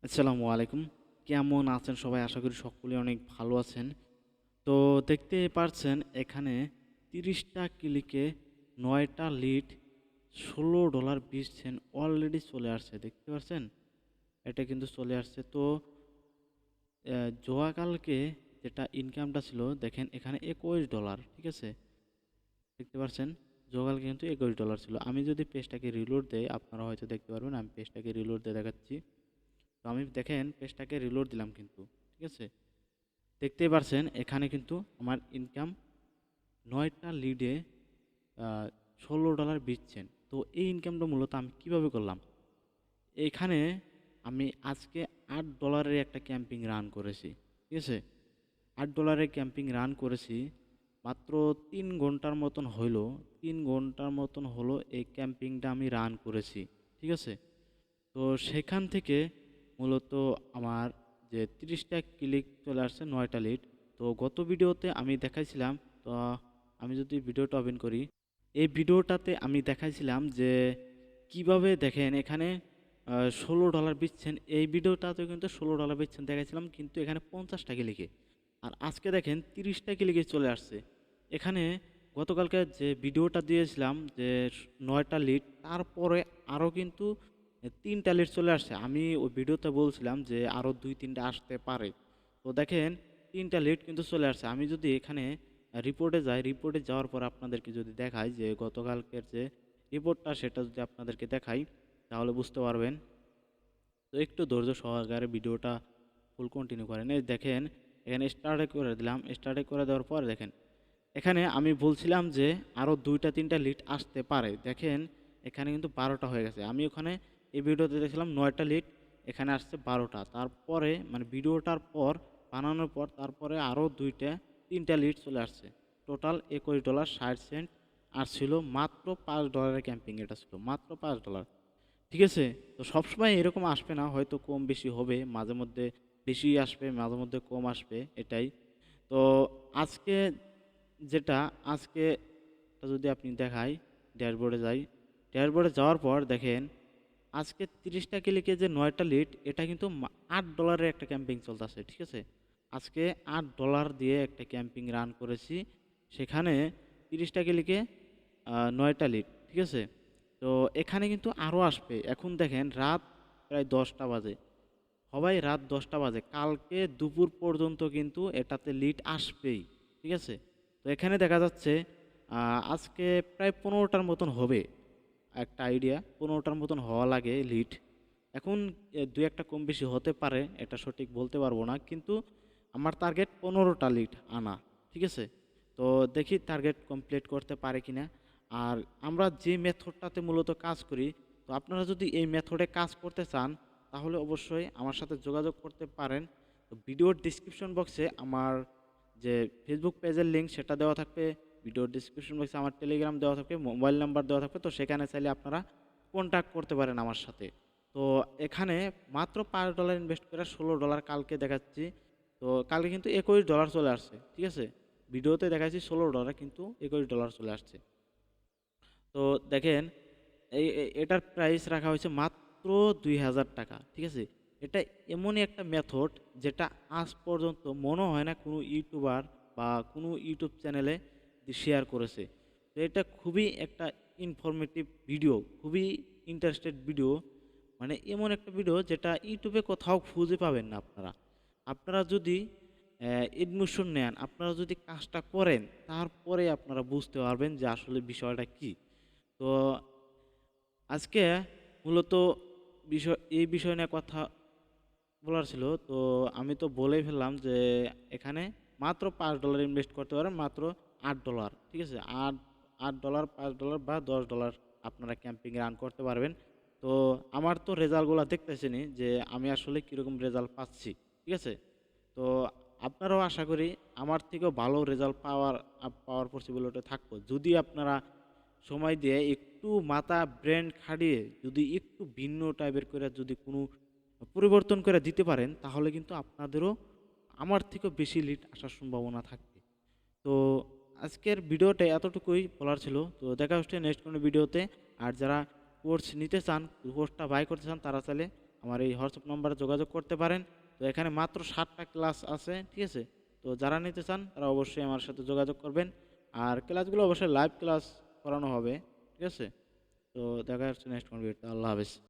আসসালামু আলাইকুম। কেমন আছেন সবাই? আশা করি সকলে অনেক ভালো আছেন। তো দেখতে পারছেন এখানে ৩০ টা ক্লিকে ৯ টা লিড $১৬.২০ অলরেডি চলে আসছে। দেখতে পারছেন? এটা কিন্তু চলে আসছে। তো জোয়া কালকে যেটা ইনকামটা ছিল দেখেন এখানে $২১, ঠিক আছে? দেখতে পারছেন? জোয়া কালকে কিন্তু $২১ ছিল। আমি যদি পেজটাকে রিলোড দেই আপনারা হয়তো দেখতে পারবেন। আমি পেজটাকে রিলোড দিয়ে দেখাচ্ছি। তো আমি দেখেন পেজটাকে রিলোড দিলাম কিন্তু। ঠিক আছে? দেখতেই পারছেন এখানে কিন্তু আমার ইনকাম ৯ টা লিডে $১৬.২০। তো এই ইনকামটা মূলত আমি কিভাবে করলাম? এখানে আমি আজকে $৮ একটা ক্যাম্পিং রান করেছি। ঠিক আছে? $৮ ক্যাম্পিং রান করেছি। মাত্র ৩ ঘন্টার মতন হইলো। ৩ ঘন্টার মতন হলো এই ক্যাম্পিংটা আমি রান করেছি। ঠিক আছে? তো সেখান থেকে মূলত আমার যে ৩০ টা ক্লিক চলে আসছে ৯ টা লিড। তো গত ভিডিওতে আমি দেখাইছিলাম, তো আমি যদি ভিডিওটা ওপেন করি, এই ভিডিওটাতে আমি দেখাইছিলাম যে কিভাবে দেখেন এখানে $১৬ বেচছেন। এই ভিডিওটাতে কিন্তু $১৬ বেচছেন দেখাইছিলাম, কিন্তু এখানে ৫০ টা ক্লিকে। আর আজকে দেখেন ৩০ টা ক্লিকে চলে আসছে। এখানে গতকালকে যে ভিডিওটা দিয়েছিলাম যে ৯ টা লিড, তারপরে আরও কিন্তু ৩ টা লিড চলে আসছে। আমি ওই ভিডিওতে বলছিলাম যে আরও ২-৩ টা আসতে পারে। তো দেখেন ৩ টা লিড কিন্তু চলে আসছে। আমি যদি এখানে রিপোর্টে যাই, রিপোর্টে যাওয়ার পর আপনাদেরকে যদি দেখাই যে গতকালকের যে রিপোর্টটা সেটা যদি আপনাদেরকে দেখাই তাহলে বুঝতে পারবেন। তো একটু ধৈর্য সহকারে ভিডিওটা ফুল কন্টিনিউ করেন। এই দেখেন এখানে স্টার্টে করে দিলাম। স্টার্টে করে দেওয়ার পর দেখেন এখানে আমি বলছিলাম যে আরও ২টা-৩টা লিড আসতে পারে। দেখেন এখানে কিন্তু ১২টা হয়ে গেছে। আমি ওখানে এই ভিডিওতে দেখছিলাম ৯টা লিড, এখানে আসছে ১২টা। তারপরে মানে ভিডিওটার পর বানানোর পর তারপরে আরও ২টা-৩টা লিড চলে আসছে। টোটাল $২১.৬০ আসছিল। মাত্র $৫ ক্যাম্পিং এটা ছিল। মাত্র $৫। ঠিক আছে? তো সবসময় এরকম আসবে না, হয়তো কম বেশি হবে। মাঝে মধ্যে বেশি আসবে, মাঝে মধ্যে কম আসবে, এটাই। তো আজকে যেটা আজকে যদি আপনি দেখাই, ড্যাশবোর্ডে যাই, ড্যাশবোর্ডে যাওয়ার পর দেখেন আজকে ৩০ টা ক্লিকে যে ৯টা লিড, এটা কিন্তু $৮ একটা ক্যাম্পিং চলতেছে। ঠিক আছে? আজকে $৮ দিয়ে একটা ক্যাম্পিং রান করেছি। সেখানে ৩০ টা ক্লিকে ৯টা লিড। ঠিক আছে? তো এখানে কিন্তু আরও আসবে। এখন দেখেন রাত প্রায় ১০টা বাজে। সবাই রাত ১০টা বাজে। কালকে দুপুর পর্যন্ত কিন্তু এটাতে লিড আসবেই। ঠিক আছে? তো এখানে দেখা যাচ্ছে আজকে প্রায় ১৫টার মতন হবে। একটা আইডিয়া ১৫টার মতন হওয়া লাগে লিড। এখন ২-১টা কম বেশি হতে পারে, এটা সঠিক বলতে পারবো না। কিন্তু আমার টার্গেট ১৫টা লিড আনা। ঠিক আছে? তো দেখি টার্গেট কমপ্লিট করতে পারে কিনা। আর আমরা যে মেথডটাতে মূলত কাজ করি, তো আপনারা যদি এই মেথডে কাজ করতে চান তাহলে অবশ্যই আমার সাথে যোগাযোগ করতে পারেন। তো ভিডিওর ডিসক্রিপশন বক্সে আমার যে ফেসবুক পেজের লিঙ্ক সেটা দেওয়া থাকবে। ভিডিওর ডিসক্রিপশন বক্সে আমার টেলিগ্রাম দেওয়া থাকবে, মোবাইল নাম্বার দেওয়া থাকবে। তো সেখানে চাইলে আপনারা কন্ট্যাক্ট করতে পারেন আমার সাথে। তো এখানে মাত্র $৫ ইনভেস্ট করে $১৬ কালকে দেখাচ্ছি। তো কালকে কিন্তু $২১ চলে আসছে। ঠিক আছে? ভিডিওতে দেখাচ্ছি $১৬, কিন্তু $২১ চলে আসছে। তো দেখেন এটার প্রাইস রাখা হয়েছে মাত্র ৳২,০০০। ঠিক আছে? এটা এমনই একটা মেথড যেটা আজ পর্যন্ত মনে হয় না কোনো ইউটিউবার বা কোনো ইউটিউব চ্যানেলে শেয়ার করেছে। তো এটা খুবই একটা ইনফরমেটিভ ভিডিও, খুবই ইন্টারেস্টেড ভিডিও। মানে এমন একটা ভিডিও যেটা ইউটিউবে কোথাও খুঁজে পাবেন না আপনারা। আপনারা যদি এডমিশন নেন, আপনারা যদি কাজটা করেন, তারপরে আপনারা বুঝতে পারবেন যে আসলে বিষয়টা কী। তো আজকে মূলত এই বিষয় নিয়ে কথা বলার ছিল। তো আমি তো বলেই ফেললাম যে এখানে মাত্র $৫ ইনভেস্ট করতে পারেন, মাত্র $৮। ঠিক আছে? $৮, $৫ বা $10 আপনারা ক্যাম্পিং রান করতে পারবেন। তো আমার তো রেজাল্টগুলো দেখতেছেনই যে আমি আসলে কীরকম রেজাল্ট পাচ্ছি। ঠিক আছে? তো আপনারাও আশা করি আমার থেকেও ভালো রেজাল্ট পাওয়ার পসিবিলিটি থাকবো যদি আপনারা সময় দিয়ে একটু মাথা ব্রেন খাটিয়ে যদি একটু ভিন্ন টাইপের করে যদি কোনো পরিবর্তন করে দিতে পারেন তাহলে কিন্তু আপনাদেরও আমার থেকেও বেশি লিড আসার সম্ভাবনা থাকবে। তো আজকের ভিডিওটা এতটুকুই বলার ছিল। তো দেখা হচ্ছে নেক্সট কোনো ভিডিওতে। আর যারা কোর্স নিতে চান, কোর্সটা বাই করতে চান, তারা চাইলে আমার এই হোয়াটসঅ্যাপ নাম্বারে যোগাযোগ করতে পারেন। তো এখানে মাত্র 7টা ক্লাস আছে, ঠিক আছে? তো যারা নিতে চান তারা অবশ্যই আমার সাথে যোগাযোগ করবেন। আর ক্লাসগুলো অবশ্যই লাইভ ক্লাস করানো হবে, ঠিক আছে? তো দেখা হচ্ছে নেক্সট কোন ভিডিওতে। আল্লাহ হাফেজ।